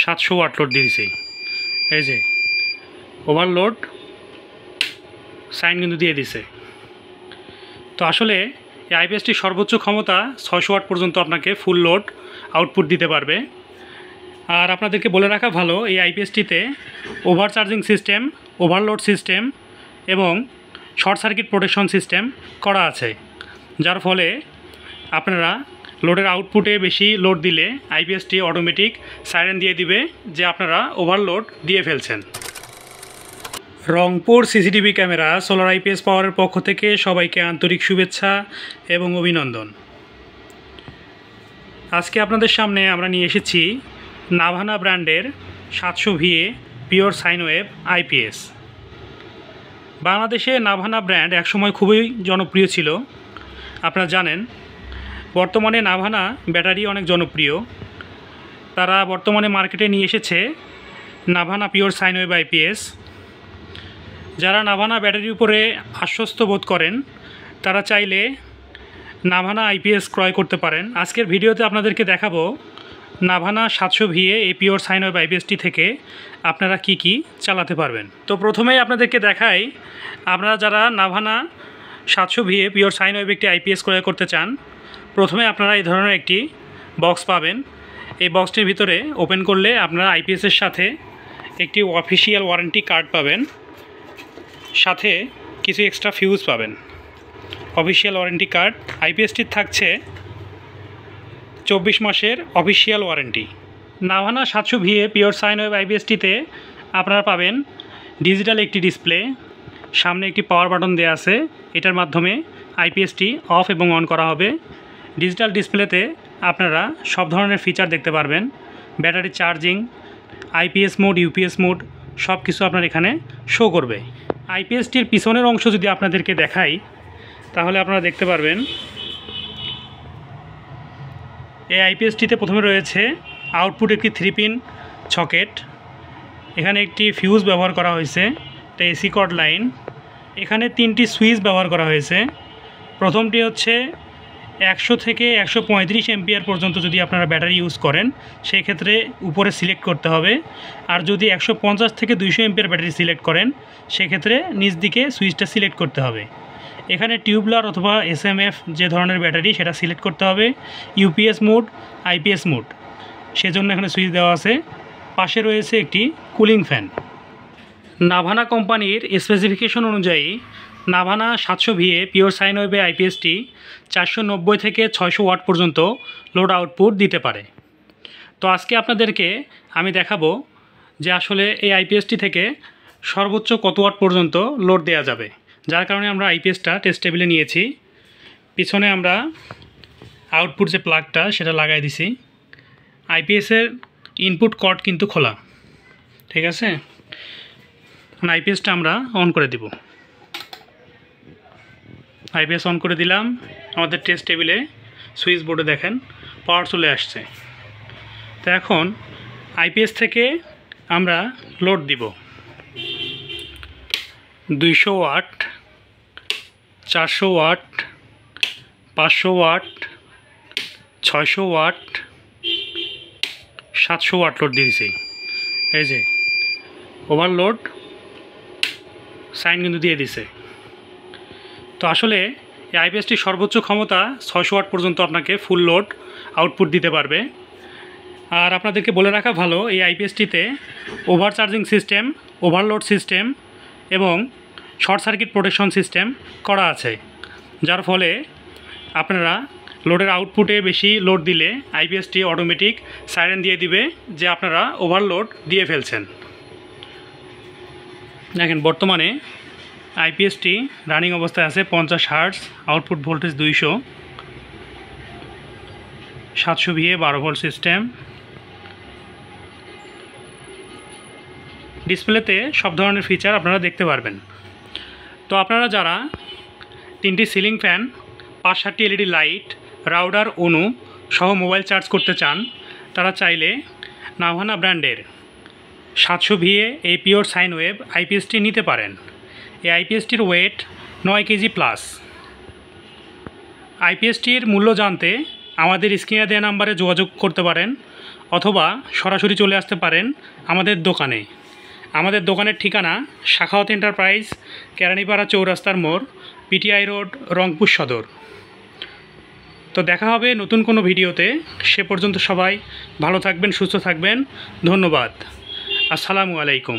700 watt load দিয়েছি। এই যে ওভারলোড সাইন কিন্তু দিয়ে দিছে। তো আসলে এই আইপিএসটির সর্বোচ্চ ক্ষমতা 600 ওয়াট পর্যন্ত আপনাকে ফুল লোড আউটপুট দিতে পারবে। আর আপনাদেরকে বলে রাখা ভালো, এই আইপিএসটিতে ওভারচার্জিং সিস্টেম, ওভারলোড সিস্টেম এবং শর্ট সার্কিট প্রোটেকশন সিস্টেম করা আছে, যার ফলে আপনারা লোডের আউটপুটে বেশি লোড দিলে আইপিএসটি অটোমেটিক সাইরেন দিয়ে দিবে যে আপনারা ওভারলোড দিয়ে ফেলছেন। Rangpur CCTV camera solar IPS পাওয়ারের পক্ষ থেকে সবাইকে আন্তরিক শুভেচ্ছা এবং অভিনন্দন। আজকে আপনাদের সামনে আমরা নিয়ে এসেছি নাভানা ব্র্যান্ডের 700 VA pure sine wave IPS. বাংলাদেশে নাভানা ব্র্যান্ড একসময় খুবই জনপ্রিয় ছিল, আপনারা জানেন। বর্তমানে নাভানা ব্যাটারি অনেক জনপ্রিয়। তারা বর্তমানে মার্কেটে নিয়ে এসেছে Navana pure sine wave IPS. যারা নাভানা ব্যাটারির উপরে আশ্বস্ত বোধ করেন তারা চাইলে নাভানা আইপিএস ক্রয় করতে পারেন। আজকের ভিডিওতে আপনাদেরকে দেখাবো নাভানা 700 VA এই পিওর সাইন ওয়েভ আইপিএসটি থেকে আপনারা কি চালাতে পারবেন। তো প্রথমেই আপনাদেরকে দেখাই, আপনারা যারা Navana 700 VA pure sine wave একটি আইপিএস ক্রয় করতে চান, প্রথমে আপনারা এই ধরনের একটি বক্স পাবেন। এই বক্সটির ভিতরে ওপেন করলে আপনারা আইপিএসের সাথে একটি অফিসিয়াল ওয়ারেন্টি কার্ড পাবেন, সাথে কিছু এক্সট্রা ফিউজ পাবেন। অফিসিয়াল ওয়ারেন্টি কার্ড, আইপিএসটির থাকছে 24 মাসের official warranty. Navana 700 VA pure sine wave আইপিএসটিতে আপনারা পাবেন ডিজিটাল একটি ডিসপ্লে, সামনে একটি পাওয়ার বাটন দেওয়া আছে, এটার মাধ্যমে আইপিএসটি অফ এবং অন করা হবে। ডিজিটাল ডিসপ্লেতে আপনারা সব ধরনের ফিচার দেখতে পারবেন, battery charging, IPS mode, UPS mode, সব কিছু আপনার এখানে শো করবে। আইপিএসটির পিছনের অংশ যদি আপনাদেরকে দেখাই তাহলে আপনারা দেখতে পারবেন এই আইপিএসটিতে প্রথমে রয়েছে আউটপুট একটি 3 পিন সকেট, এখানে একটি ফিউজ ব্যবহার করা হয়েছে, এটা এসি কর্ড লাইন। এখানে 3টি সুইচ ব্যবহার করা হয়েছে। প্রথমটি হচ্ছে 100 থেকে 135 এম্পিয়ার পর্যন্ত যদি আপনারা ব্যাটারি ইউজ করেন সেই ক্ষেত্রে উপরে সিলেক্ট করতে হবে, আর যদি 150 থেকে 200 এম্পিয়ার ব্যাটারি সিলেক্ট করেন সেক্ষেত্রে নিচ দিকে সুইচটা সিলেক্ট করতে হবে। এখানে টিউবলার অথবা এসএমএফ যে ধরনের ব্যাটারি সেটা সিলেক্ট করতে হবে। ইউপিএস মোড, আইপিএস মোড, সেজন্য এখানে সুইচ দেওয়া আছে। পাশে রয়েছে একটি কুলিং ফ্যান। নাভানা কোম্পানির স্পেসিফিকেশন অনুযায়ী Navana 700 VA pure sine wave আইপিএসটি 490 থেকে 600 ওয়াট পর্যন্ত লোড আউটপুট দিতে পারে। তো আজকে আপনাদেরকে আমি দেখাবো যে আসলে এই আইপিএসটি থেকে সর্বোচ্চ কত ওয়াট পর্যন্ত লোড দেওয়া যাবে, যার কারণে আমরা আইপিএসটা টেস্ট টেবিলে নিয়েছি। পিছনে আমরা আউটপুট যে প্লাগটা সেটা লাগাই দিছি। আইপিএসের ইনপুট কর্ড কিন্তু খোলা, ঠিক আছে। আইপিএসটা আমরা অন করে দিব। আইপিএস অন করে দিলাম। আমাদের টেস্ট টেবিলে সুইচ বোর্ডে দেখেন পাওয়ার চলে আসছে। তো এখন আইপিএস থেকে আমরা লোড দিব 200 watt, 400 watt, 500 watt, 600 watt, 700 watt load দিয়েছি। এই যে ওভারলোড সাইন কিন্তু দিয়ে দিছে। তো আসলে এই আইপিএসটির সর্বোচ্চ ক্ষমতা 600 ওয়াট পর্যন্ত আপনাকে ফুল লোড আউটপুট দিতে পারবে। আর আপনাদেরকে বলে রাখা ভালো, এই আইপিএসটিতে ওভারচার্জিং সিস্টেম, ওভারলোড সিস্টেম এবং শর্ট সার্কিট প্রোটেকশন সিস্টেম করা আছে, যার ফলে আপনারা লোডের আউটপুটে বেশি লোড দিলে আইপিএসটি অটোমেটিক সাইরেন দিয়ে দিবে যে আপনারা ওভারলোড দিয়ে ফেলছেন। দেখেন বর্তমানে আইপিএসটি রানিং অবস্থায় আছে 50 hertz, output voltage 200, 700 VA 12 volt system. ডিসপ্লেতে সব ধরনের ফিচার আপনারা দেখতে পারবেন। তো আপনারা যারা 3টি সিলিং ফ্যান, 5-7টি এলইডি লাইট, রাউটার, অনু সহ মোবাইল চার্জ করতে চান তারা চাইলে নাভানা ব্র্যান্ডের 700 VA এই পিওর সাইন ওয়েভ আইপিএসটি নিতে পারেন। এই আইপিএসটির ওয়েট 9 কেজি প্লাস। আইপিএসটির মূল্য জানতে আমাদের স্ক্রিনে দেওয়া নাম্বারে যোগাযোগ করতে পারেন, অথবা সরাসরি চলে আসতে পারেন আমাদের দোকানে। আমাদের দোকানের ঠিকানা শাখাওয়াত এন্টারপ্রাইজ, কেরানীপাড়া চৌরাস্তার মোড়, পিটিআই রোড, রংপুর সদর। তো দেখা হবে নতুন কোনো ভিডিওতে। সে পর্যন্ত সবাই ভালো থাকবেন, সুস্থ থাকবেন। ধন্যবাদ। আসসালামু আলাইকুম।